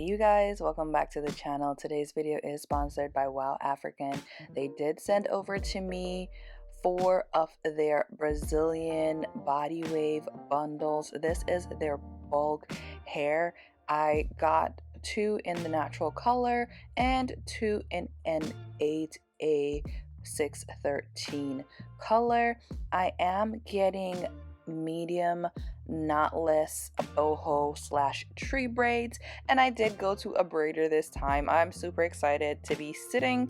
you guys, welcome back to the channel. Today's video is sponsored by WowAfrican. They did send over to me 4 of their Brazilian body wave bundles. This is their bulk hair. I got 2 in the natural color and 2 in an 8A613 color. I am getting medium knotless boho / tree braids, and I did go to a braider this time. I'm super excited to be sitting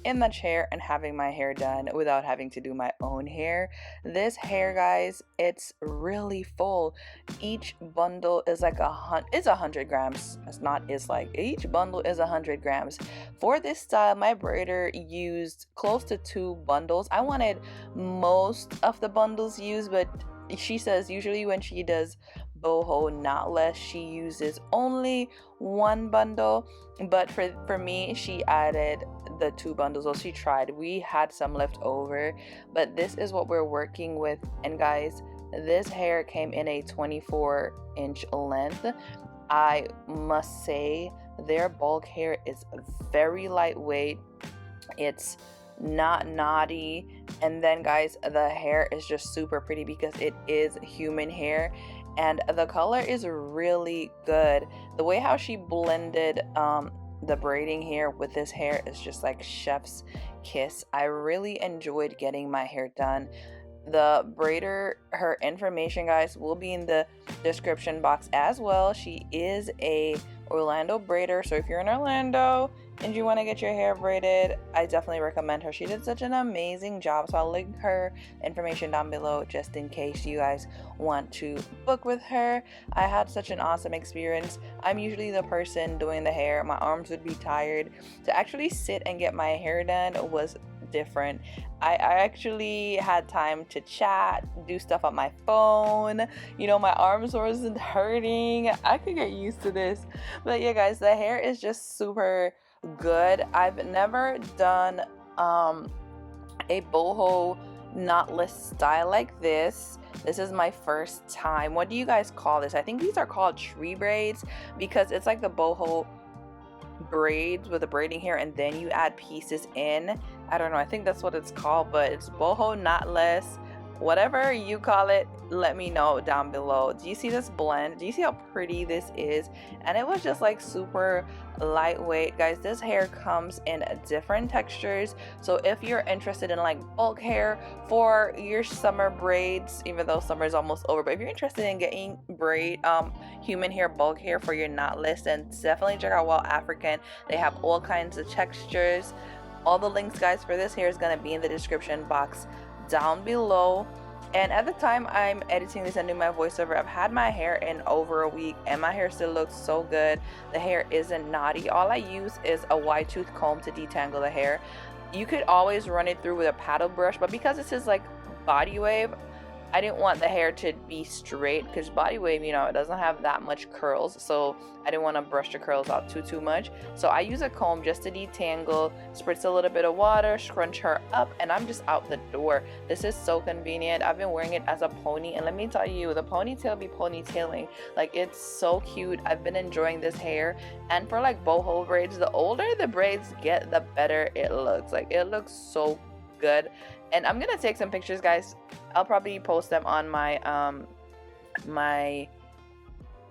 in the chair and having my hair done without having to do my own hair. This hair, guys, it's really full. Each bundle is like 100 grams. Each bundle is 100 grams. For this style, my braider used close to 2 bundles. I wanted most of the bundles used, but she says usually when she does boho knotless, she uses only 1 bundle, but for me, she added the 2 bundles. So she tried. We had some left over, but this is what we're working with. And guys, this hair came in a 24-inch length. I must say their bulk hair is very lightweight. It's not knotty, and then guys, the hair is just super pretty because it is human hair, and the color is really good. The way how she blended the braiding hair with this hair is just like chef's kiss. I really enjoyed getting my hair done. The braider, her information, guys, will be in the description box as well. She is a Orlando braider, so if you're in Orlando and you want to get your hair braided, I definitely recommend her. She did such an amazing job, so I'll link her information down below just in case you guys want to book with her. I had such an awesome experience. I'm usually the person doing the hair. My arms would be tired. To actually sit and get my hair done was different. I actually had time to chat, do stuff on my phone. You know, my arms wasn't hurting. I could get used to this. But yeah, guys, the hair is just super good. I've never done a boho knotless style like this. This is my first time. What do you guys call this? I think these are called tree braids because it's like the boho braids with the braiding hair and then you add pieces in. I don't know, I think that's what it's called, but it's boho knotless. Whatever you call it, let me know down below. Do you see this blend? Do you see how pretty this is? And it was just like super lightweight. Guys, this hair comes in different textures, so if you're interested in like bulk hair for your summer braids, even though summer is almost over, but if you're interested in getting human hair bulk hair for your knotless, then definitely check out WowAfrican. They have all kinds of textures. All the links, guys, for this hair is going to be in the description box down below. And at the time I'm editing this and doing my voiceover, I've had my hair in over a week and my hair still looks so good. The hair isn't knotty. All I use is a wide tooth comb to detangle the hair. You could always run it through with a paddle brush, but because this is like body wave, I didn't want the hair to be straight because body wave, you know, it doesn't have that much curls, so I didn't want to brush the curls out too much. So I use a comb just to detangle, spritz a little bit of water, scrunch her up, and I'm just out the door. This is so convenient. I've been wearing it as a pony, and let me tell you, the ponytail be ponytailing. Like, it's so cute. I've been enjoying this hair. And for like boho braids, the older the braids get, the better it looks. Like, it looks so good. And I'm gonna take some pictures, guys. I'll probably post them on my my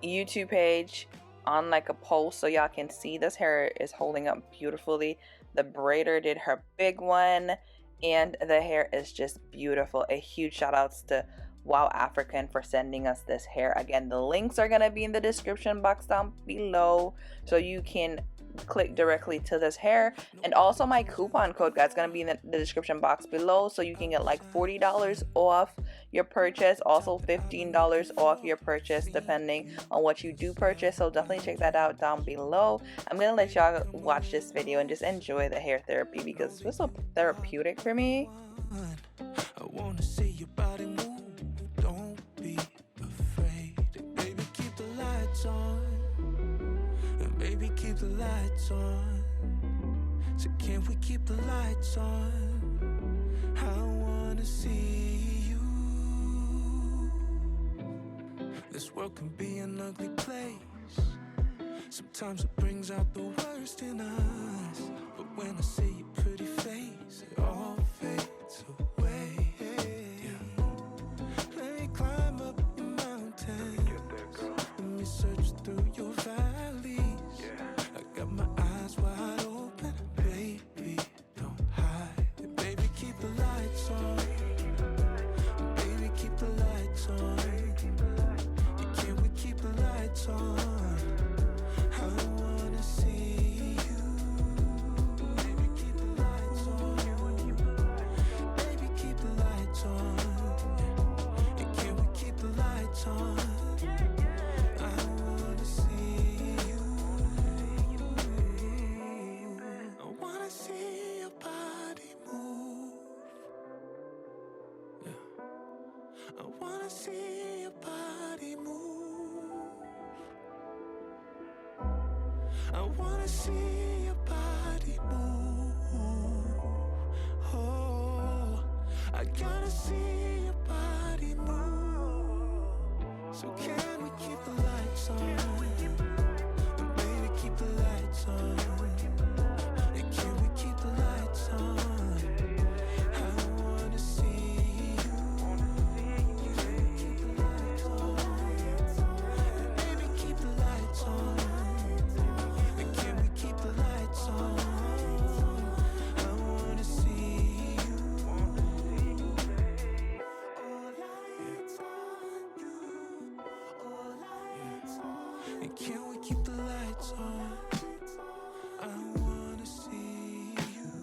YouTube page on like a post so y'all can see. This hair is holding up beautifully. The braider did her big one and the hair is just beautiful. A huge shout outs to WowAfrican for sending us this hair. Again, the links are gonna be in the description box down below so you can click directly to this hair. And also my coupon code, guys, is gonna be in the description box below, so you can get like $40 off your purchase, also $15 off your purchase depending on what you do purchase. So definitely check that out down below. I'm gonna let y'all watch this video and just enjoy the hair therapy because it's so therapeutic for me. I wanna see your body move. Don't be afraid. Baby, keep the lights on. Baby, keep the lights on. So can we keep the lights on? I wanna see you. This world can be an ugly place. Sometimes it brings out the worst in us, but when I see your pretty face, it all fades away. Yeah. Let me climb up your mountain. Let me search through your valleys. I got my eyes wide open, baby. Don't hide, baby. Keep the lights on, baby. Keep the lights on. Can we keep the lights on? I wanna see you. Baby, keep the lights on. Baby, keep the lights on. And can we keep the lights on? I wanna see you. I wanna see your body move. Yeah. I wanna see your body move. I wanna see your body move. Oh, I gotta see your body move. So can we keep the lights on? And baby, keep the lights on. And can we keep the lights on? I wanna see you. Keep the lights on. And baby, keep the lights on. And can we keep the lights on? I wanna see you. All lights on you. All lights on. And can we keep the lights on? I wanna see you.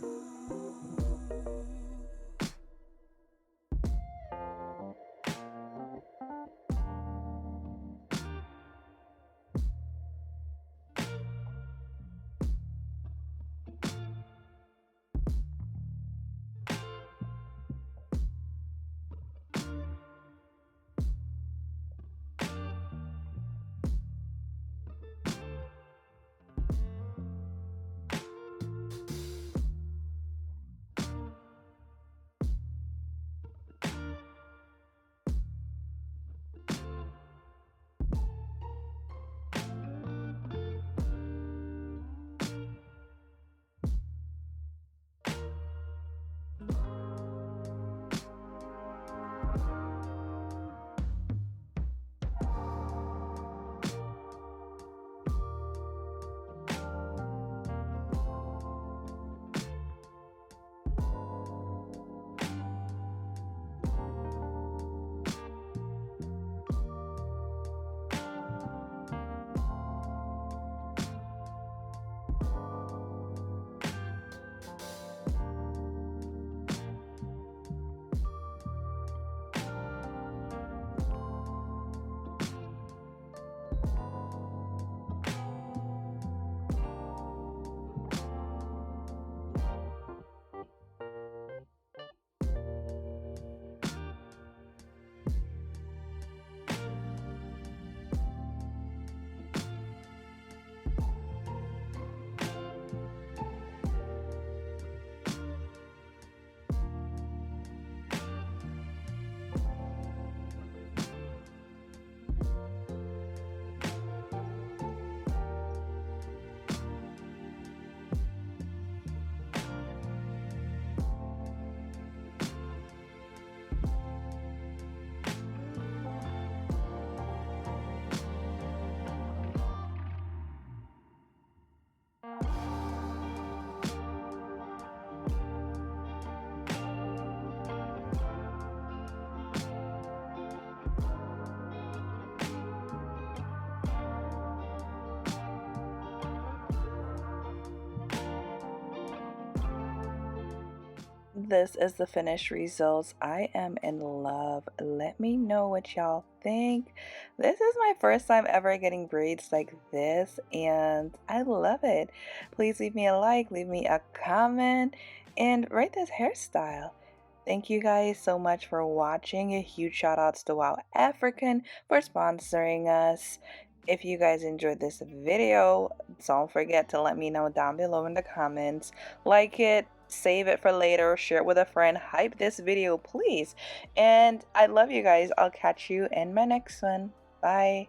This is the finished results. I am in love. Let me know what y'all think. This is my first time ever getting braids like this, and I love it. Please leave me a like, leave me a comment, and rate this hairstyle. Thank you guys so much for watching. A huge shout outs to WowAfrican for sponsoring us. If you guys enjoyed this video, don't forget to let me know down below in the comments. Like it, save it for later, share it with a friend, hype this video please. And I love you guys. I'll catch you in my next one. Bye.